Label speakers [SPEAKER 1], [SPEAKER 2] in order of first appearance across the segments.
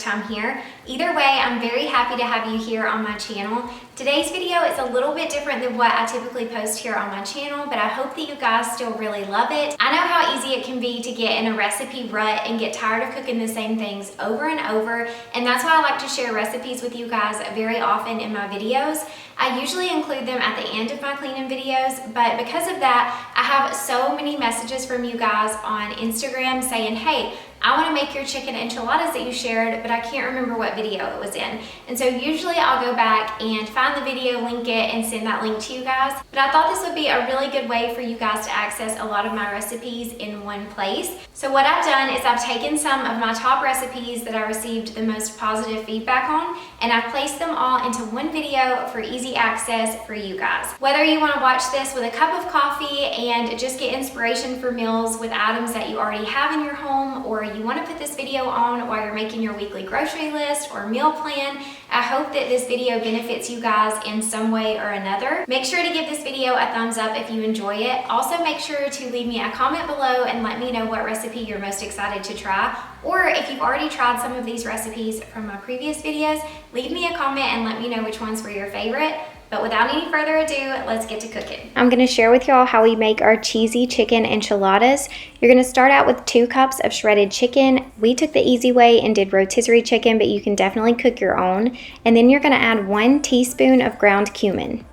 [SPEAKER 1] first time here. Either way, I'm very happy to have you here on my channel. Today's video is a little bit different than what I typically post here on my channel, but I hope that you guys still really love it. I know how easy it can be to get in a recipe rut and get tired of cooking the same things over and over, and that's why I like to share recipes with you guys very often in my videos. I usually include them at the end of my cleaning videos, but because of that, I have so many messages from you guys on Instagram saying, hey, I want to make your chicken enchiladas that you shared, but I can't remember what video it was in. And so usually I'll go back and find the video, link it, and send that link to you guys. But I thought this would be a really good way for you guys to access a lot of my recipes in one place. So what I've done is I've taken some of my top recipes that I received the most positive feedback on, and I've placed them all into one video for easy access for you guys. Whether you want to watch this with a cup of coffee and just get inspiration for meals with items that you already have in your home, or you want to put this video on while you're making your weekly grocery list or meal plan, I hope that this video benefits you guys in some way or another. Make sure to give this video a thumbs up if you enjoy it. Also, make sure to leave me a comment below and let me know what recipe you're most excited to try. Or if you've already tried some of these recipes from my previous videos, leave me a comment and let me know which ones were your favorite. But without any further ado, let's get to cooking. I'm gonna share with y'all how we make our cheesy chicken enchiladas. You're gonna start out with 2 cups of shredded chicken. We took the easy way and did rotisserie chicken, but you can definitely cook your own. And then you're gonna add 1 teaspoon of ground cumin.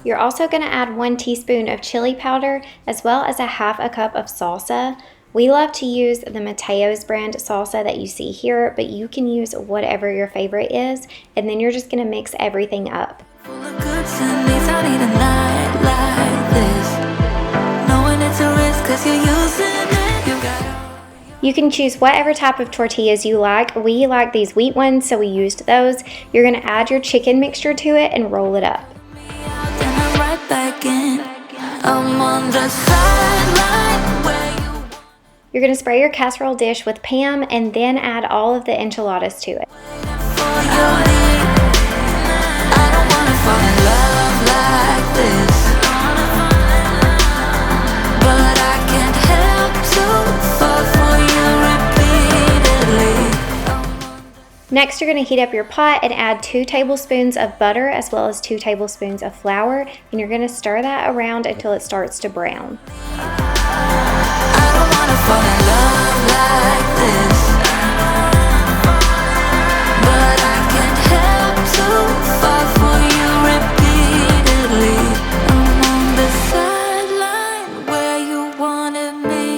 [SPEAKER 1] You're also gonna add 1 teaspoon of chili powder, as well as a half a cup of salsa. We love to use the MEYER'S brand salsa that you see here, but you can use whatever your favorite is, and then you're just gonna mix everything up. You can choose whatever type of tortillas you like. We like these wheat ones, so we used those. You're gonna add your chicken mixture to it and roll it up. You're going to spray your casserole dish with Pam and then add all of the enchiladas to it. Next, you're going to heat up your pot and add 2 tablespoons of butter as well as 2 tablespoons of flour, and you're going to stir that around until it starts to brown. Fall in love like this, but I can't help to fall for you repeatedly. I'm on the sideline where you wanted me.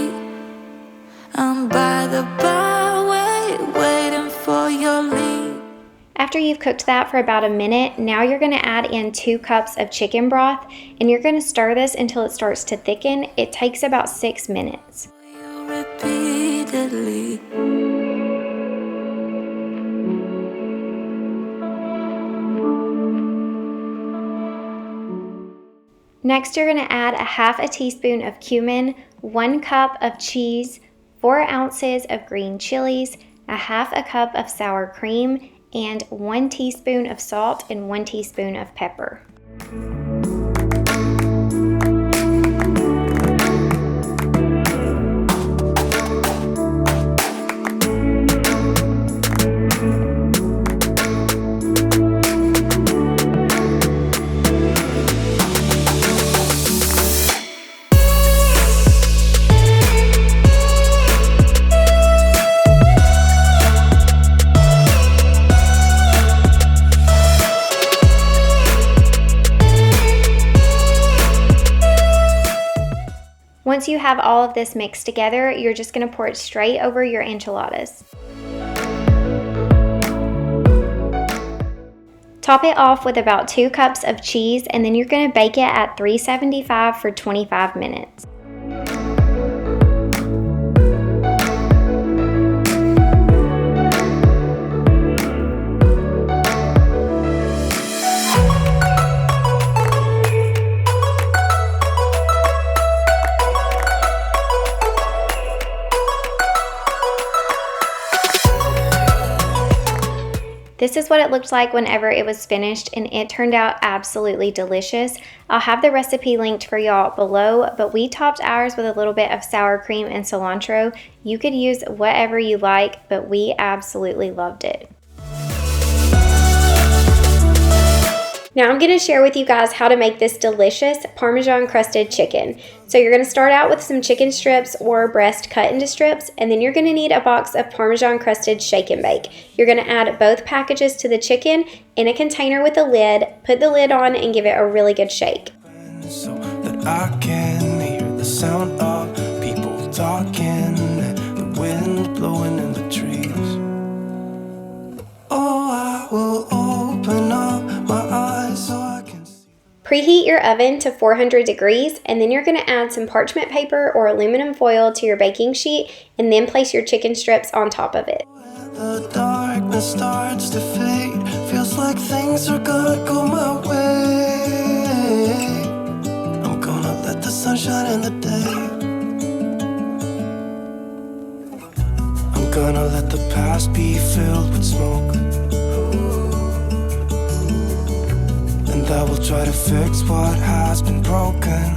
[SPEAKER 1] I'm by the byway waiting for your lead. After you've cooked that for about a minute, now you're going to add in 2 cups of chicken broth, and you're going to stir this until it starts to thicken. It takes about 6 minutes. Repeatedly. Next, you're going to add a half a teaspoon of cumin, 1 cup of cheese, 4 ounces of green chilies, a half a cup of sour cream, and 1 teaspoon of salt and 1 teaspoon of pepper. Once you have all of this mixed together, you're just going to pour it straight over your enchiladas. Top it off with about 2 cups of cheese, and then you're going to bake it at 375 for 25 minutes. This is what it looked like whenever it was finished, and it turned out absolutely delicious. I'll have the recipe linked for y'all below, but we topped ours with a little bit of sour cream and cilantro. You could use whatever you like, but we absolutely loved it. Now I'm going to share with you guys how to make this delicious Parmesan crusted chicken. So you're going to start out with some chicken strips or breast cut into strips, and then you're going to need a box of Parmesan crusted shake and bake. You're going to add both packages to the chicken in a container with a lid, put the lid on, and give it a really good shake.
[SPEAKER 2] So that I can hear the sound of people talking, the wind blowing in the trees. Oh, I will open up my eyes so I can see.
[SPEAKER 1] Preheat your oven to 400 degrees, and then you're going to add some parchment paper or aluminum foil to your baking sheet, and then place your chicken strips on top of it.
[SPEAKER 2] The darkness starts to fade, feels like things are gonna go my way. I'm gonna let the sun shine in the day. I'm gonna let the past be filled with smoke, and I will try to fix what has been broken,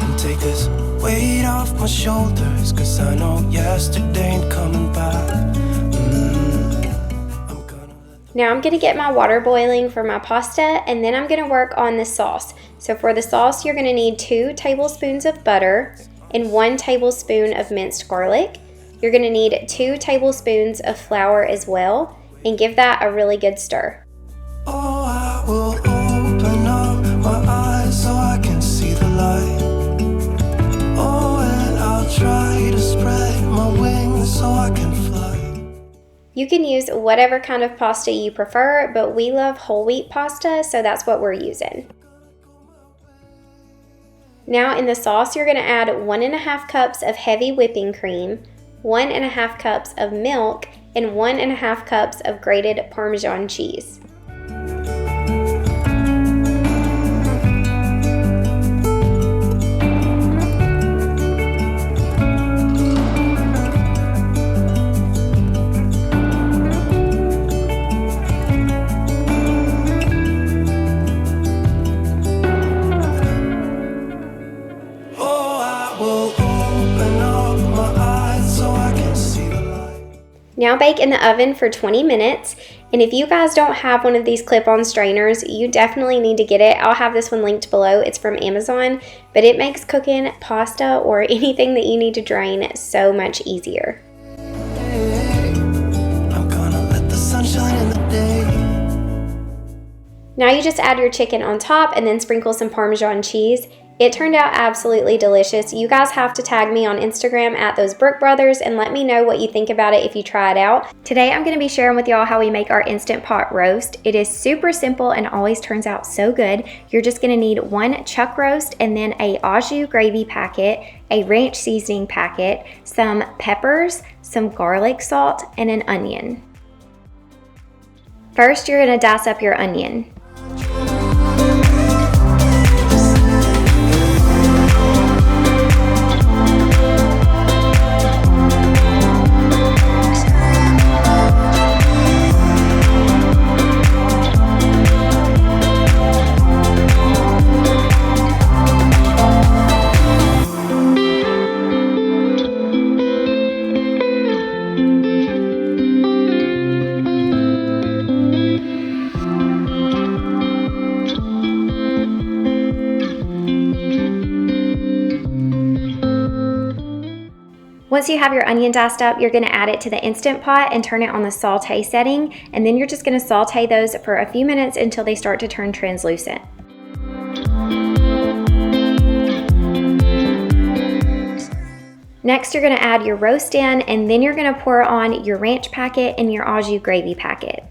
[SPEAKER 2] and take this weight off my shoulders, 'cause I know yesterday ain't coming back.
[SPEAKER 1] Now I'm going to get my water boiling for my pasta, and then I'm going to work on the sauce. So for the sauce, you're going to need 2 tablespoons of butter and 1 tablespoon of minced garlic. You're going to need 2 tablespoons of flour as well, and give that a really good stir.
[SPEAKER 2] Oh, I will open up my eyes so I can see the light. Oh, and I'll try to spread my wings so I can fly.
[SPEAKER 1] You can use whatever kind of pasta you prefer, but we love whole wheat pasta, so that's what we're using. Now in the sauce, you're going to add 1½ cups of heavy whipping cream, 1½ cups of milk, and 1½ cups of grated Parmesan cheese. Now bake in the oven for 20 minutes, and if you guys don't have one of these clip-on strainers, you definitely need to get it. I'll have this one linked below. It's from Amazon, but it makes cooking pasta or anything that you need to drain so much easier.
[SPEAKER 2] I'm gonna let the sun shine in the day.
[SPEAKER 1] Now you just add your chicken on top and then sprinkle some Parmesan cheese. It turned out absolutely delicious. You guys have to tag me on Instagram at those Brook brothers and let me know what you think about it if you try it out. Today I'm going to be sharing with y'all how we make our Instant Pot roast. It is super simple and always turns out so good. You're just going to need 1 chuck roast and then a au jus gravy packet, a ranch seasoning packet, some peppers, some garlic salt, and an onion. First, you're going to dice up your onion. Once you have your onion diced up, you're going to add it to the Instant Pot and turn it on the saute setting, and then you're just going to saute those for a few minutes until they start to turn translucent. Next, you're going to add your roast in, and then you're going to pour on your ranch packet and your au jus gravy packet.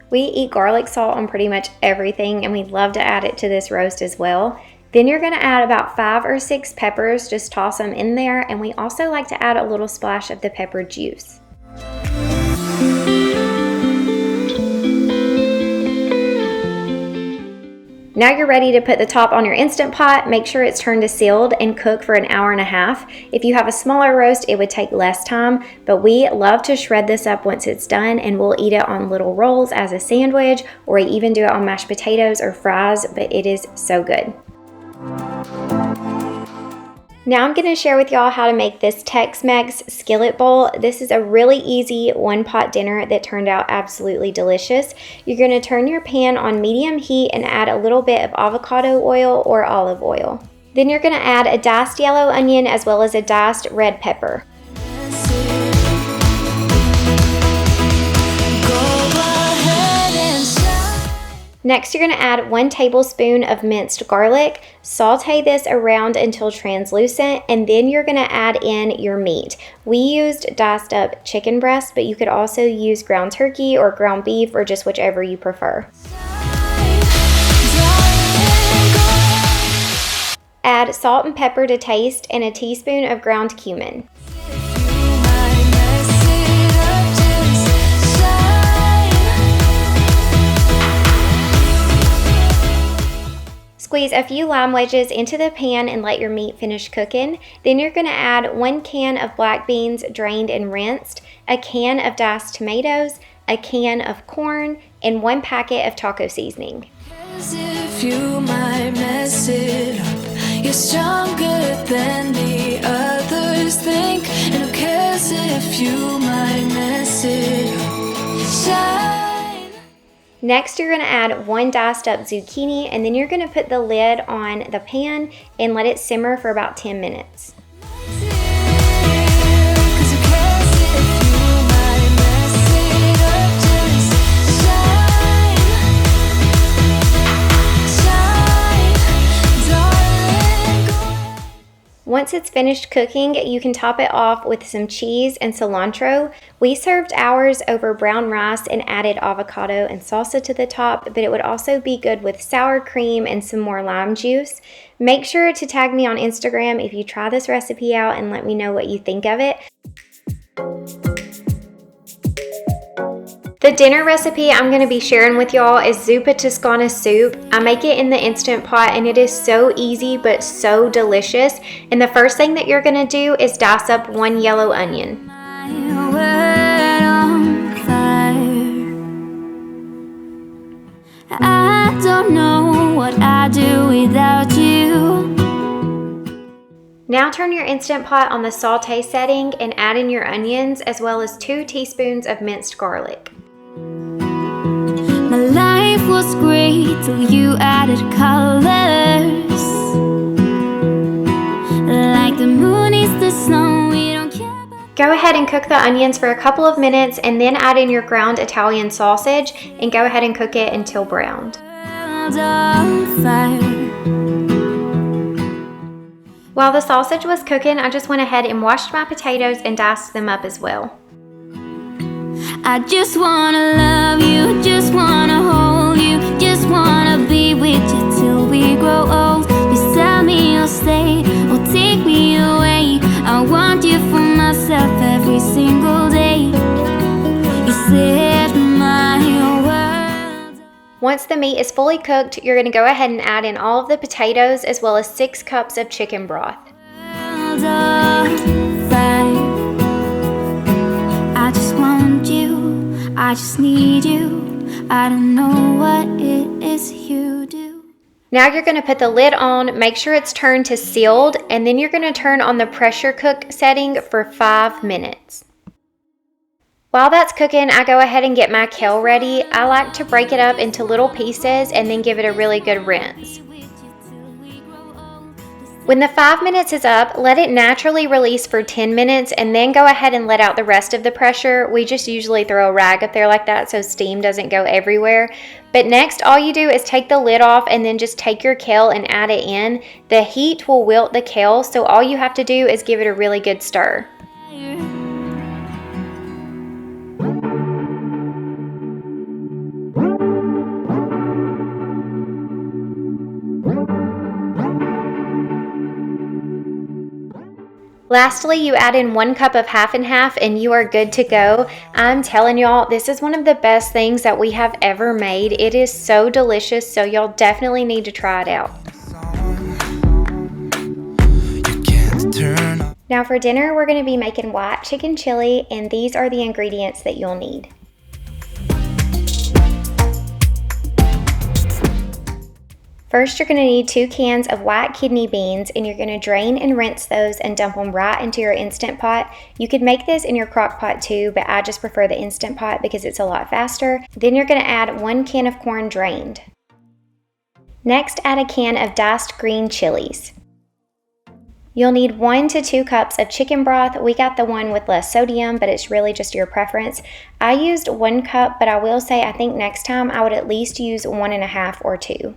[SPEAKER 1] We eat garlic salt on pretty much everything, and we love to add it to this roast as well. Then you're going to add about 5 or 6 peppers, just toss them in there, and we also like to add a little splash of the pepper juice. Now you're ready to put the top on your Instant Pot. Make sure it's turned to sealed and cook for an hour and a half. If you have a smaller roast, it would take less time, but we love to shred this up once it's done, and we'll eat it on little rolls as a sandwich, or even do it on mashed potatoes or fries, but it is so good. Now I'm going to share with y'all how to make this Tex Mex Skillet Bowl. This is a really easy one-pot dinner that turned out absolutely delicious. You're going to turn your pan on medium heat and add a little bit of avocado oil or olive oil. Then you're going to add a diced yellow onion as well as a diced red pepper. Next, you're going to add 1 tablespoon of minced garlic. Saute this around until translucent, and then you're going to add in your meat. We used diced up chicken breast, but you could also use ground turkey or ground beef or just whichever you prefer. Add salt and pepper to taste and a teaspoon of ground cumin. Squeeze a few lime wedges into the pan and let your meat finish cooking. Then you're going to add 1 can of black beans drained and rinsed, a can of diced tomatoes, a can of corn, and 1 packet of taco seasoning.
[SPEAKER 2] If you might mess it up, you're stronger than the others think. And who cares if you might mess it up? Shine.
[SPEAKER 1] Next, you're going to add 1 diced up zucchini, and then you're going to put the lid on the pan and let it simmer for about 10 minutes. Once it's finished cooking, you can top it off with some cheese and cilantro. We served ours over brown rice and added avocado and salsa to the top, but it would also be good with sour cream and some more lime juice. Make sure to tag me on Instagram if you try this recipe out and let me know what you think of it. The dinner recipe I'm going to be sharing with y'all is ZUPPA TOSCANA soup. I make it in the Instant Pot and it is so easy but so delicious. And the first thing that you're going to do is dice up 1 yellow onion.
[SPEAKER 2] I don't know what I'd do without you.
[SPEAKER 1] Now turn your Instant Pot on the saute setting and add in your onions as well as 2 teaspoons of minced garlic.
[SPEAKER 2] My life was great till you added colors. Like the moon is the snow, we don't care about.
[SPEAKER 1] Go ahead and cook the onions for a couple of minutes and then add in your ground Italian sausage and go ahead and cook it until browned. While the sausage was cooking, I just went ahead and washed my potatoes and diced them up as well.
[SPEAKER 2] I just wanna love you, just wanna hold you, just wanna be with you till we grow old. Please tell me you'll stay or take me away. I want you for myself every single day. You set my world.
[SPEAKER 1] Once the meat is fully cooked, you're going to go ahead and add in all of the potatoes as well as 6 cups of chicken broth.
[SPEAKER 2] I just want you, I just need you. I don't know what it is you do.
[SPEAKER 1] Now you're going to put the lid on, make sure it's turned to sealed, and then you're going to turn on the pressure cook setting for 5 minutes. While that's cooking, I go ahead and get my kale ready. I like to break it up into little pieces and then give it a really good rinse. When the 5 minutes is up, let it naturally release for 10 minutes and then go ahead and let out the rest of the pressure. We just usually throw a rag up there like that so steam doesn't go everywhere. But next, all you do is take the lid off and then just take your kale and add it in. The heat will wilt the kale, so all you have to do is give it a really good stir. Lastly, you add in 1 cup of half and half and you are good to go. I'm telling y'all, this is one of the best things that we have ever made. It is so delicious, so y'all definitely need to try it out. Now for dinner, we're going to be making white chicken chili, and these are the ingredients that you'll need. First, you're going to need 2 cans of white kidney beans, and you're going to drain and rinse those and dump them right into your Instant Pot. You could make this in your crock pot too, but I just prefer the Instant Pot because it's a lot faster. Then you're going to add 1 can of corn drained. Next, add a can of diced green chilies. You'll need 1 to 2 cups of chicken broth. We got the one with less sodium, but it's really just your preference. I used 1 cup, but I will say I think next time I would at least use 1.5 or 2.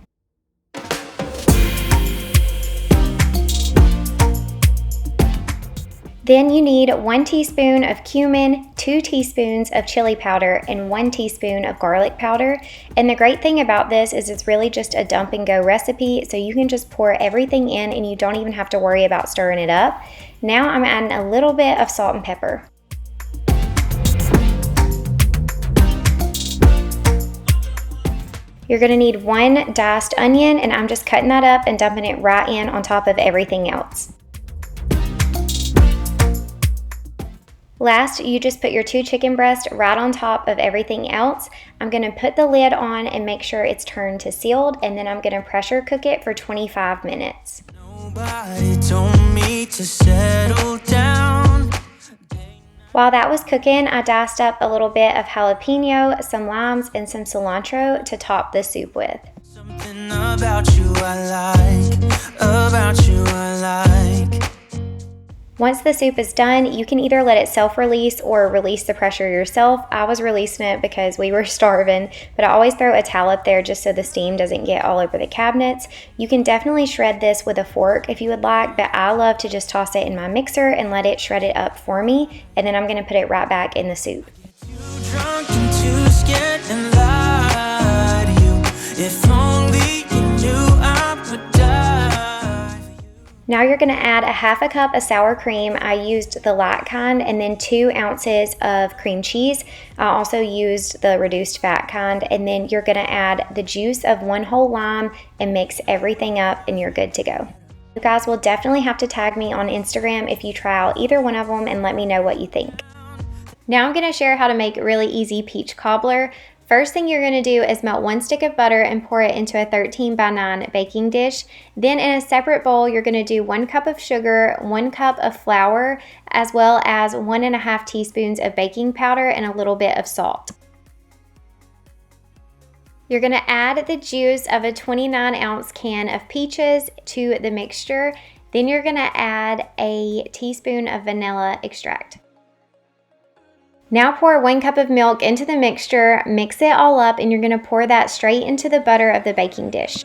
[SPEAKER 1] Then you need 1 teaspoon of cumin, 2 teaspoons of chili powder, and 1 teaspoon of garlic powder. And the great thing about this is it's really just a dump and go recipe, so you can just pour everything in and you don't even have to worry about stirring it up. Now I'm adding a little bit of salt and pepper. You're going to need 1 diced onion, and I'm just cutting that up and dumping it right in on top of everything else. Last, you just put your 2 chicken breasts right on top of everything else. I'm going to put the lid on and make sure it's turned to sealed, and then I'm going to pressure cook it for 25 minutes. Nobody told me to settle down. While that was cooking, I diced up a little bit of jalapeno, some limes, and some cilantro to top the soup with. Something about you I like. Once the soup is done, you can either let it self-release or release the pressure yourself. I was releasing it because we were starving, but I always throw a towel up there just so the steam doesn't get all over the cabinets. You can definitely shred this with a fork if you would like, but I love to just toss it in my mixer and let it shred it up for me, and then I'm going to put it right back in the soup. Now you're going to add 1/2 cup of sour cream. I used the light kind, and then 2 ounces of cream cheese. I also used the reduced fat kind, and then you're going to add the juice of 1 whole lime and mix everything up, and you're good to go. You guys will definitely have to tag me on Instagram if you try out either one of them and let me know what you think. Now I'm going to share how to make really easy peach cobbler. First thing you're going to do is melt 1 stick of butter and pour it into a 13x9 baking dish. Then in a separate bowl, you're going to do 1 cup of sugar, 1 cup of flour, as well as 1.5 teaspoons of baking powder and a little bit of salt. You're going to add the juice of a 29-ounce can of peaches to the mixture. Then you're going to add a teaspoon of vanilla extract. Now pour 1 cup of milk into the mixture, mix it all up, and you're going to pour that straight into the butter of the baking dish.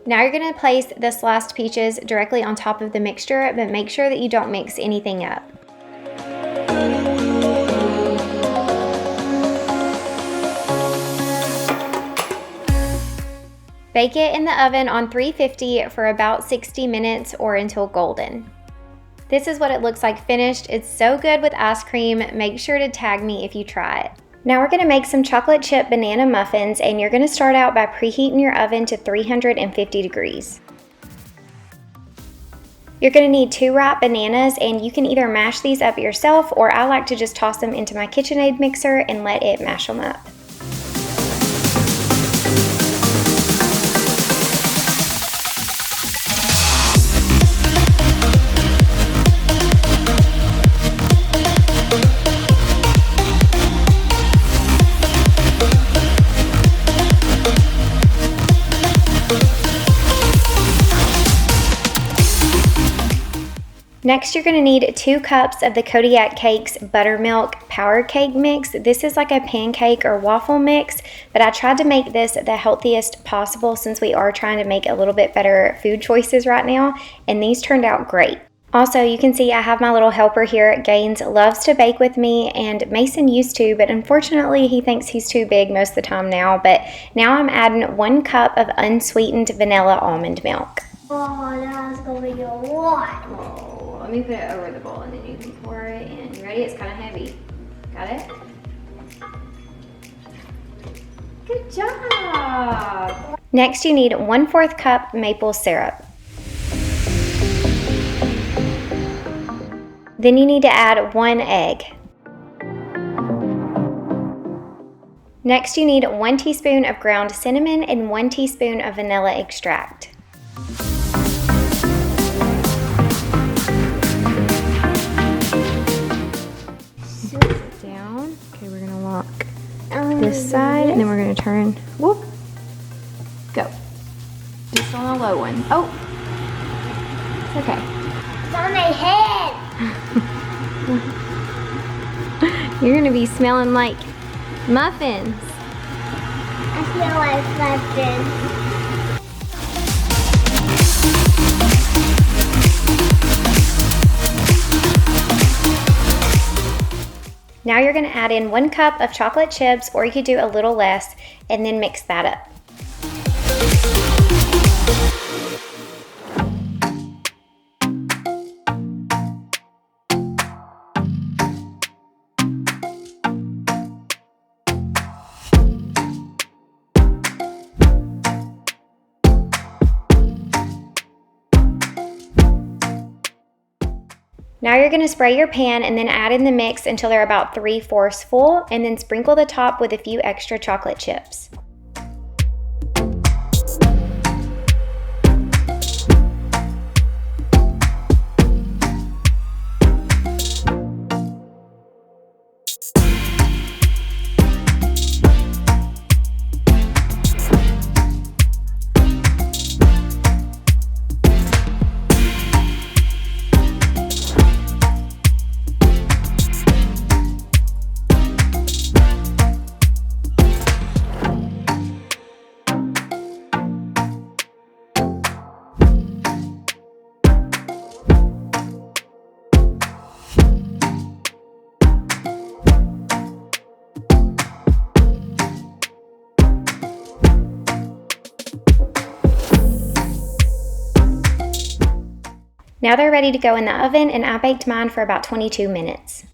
[SPEAKER 1] Now you're going to place the sliced peaches directly on top of the mixture, but make sure that you don't mix anything up. Bake it in the oven on 350 for about 60 minutes or until golden. This is what it looks like finished. It's so good with ice cream. Make sure to tag me if you try it. Now we're going to make some chocolate chip banana muffins, and you're going to start out by preheating your oven to 350 degrees. You're going to need 2 ripe bananas, and you can either mash these up yourself, or I like to just toss them into my KitchenAid mixer and let it mash them up. Next, you're going to need 2 cups of the Kodiak Cakes Buttermilk Power Cake Mix. This is like a pancake or waffle mix, but I tried to make this the healthiest possible since we are trying to make a little bit better food choices right now, and these turned out great. Also, you can see I have my little helper here at Gaines, loves to bake with me, and Mason used to, but unfortunately he thinks he's too big most of the time now. But now I'm adding 1 cup of unsweetened vanilla almond milk.
[SPEAKER 3] Oh, that's gonna be a lot.
[SPEAKER 1] Oh, let me put it over the bowl and then you can pour it in. You ready? It's kind of heavy. Got it? Good job! Next, you need 1/4 cup maple syrup. Then you need to add 1 egg. Next, you need 1 teaspoon of ground cinnamon and 1 teaspoon of vanilla extract. Sit down. Okay, we're gonna walk this side and then we're gonna turn. Whoop. Go. Just on a low one. Oh, it's okay.
[SPEAKER 3] It's on my head.
[SPEAKER 1] You're gonna be smelling like muffins.
[SPEAKER 3] I feel like muffins.
[SPEAKER 1] Now you're gonna add in 1 cup of chocolate chips, or you could do a little less, and then mix that up. Now you're going to spray your pan and then add in the mix until they're about 3/4 full, and then sprinkle the top with a few extra chocolate chips. Now they're ready to go in the oven, and I baked mine for about 22 minutes.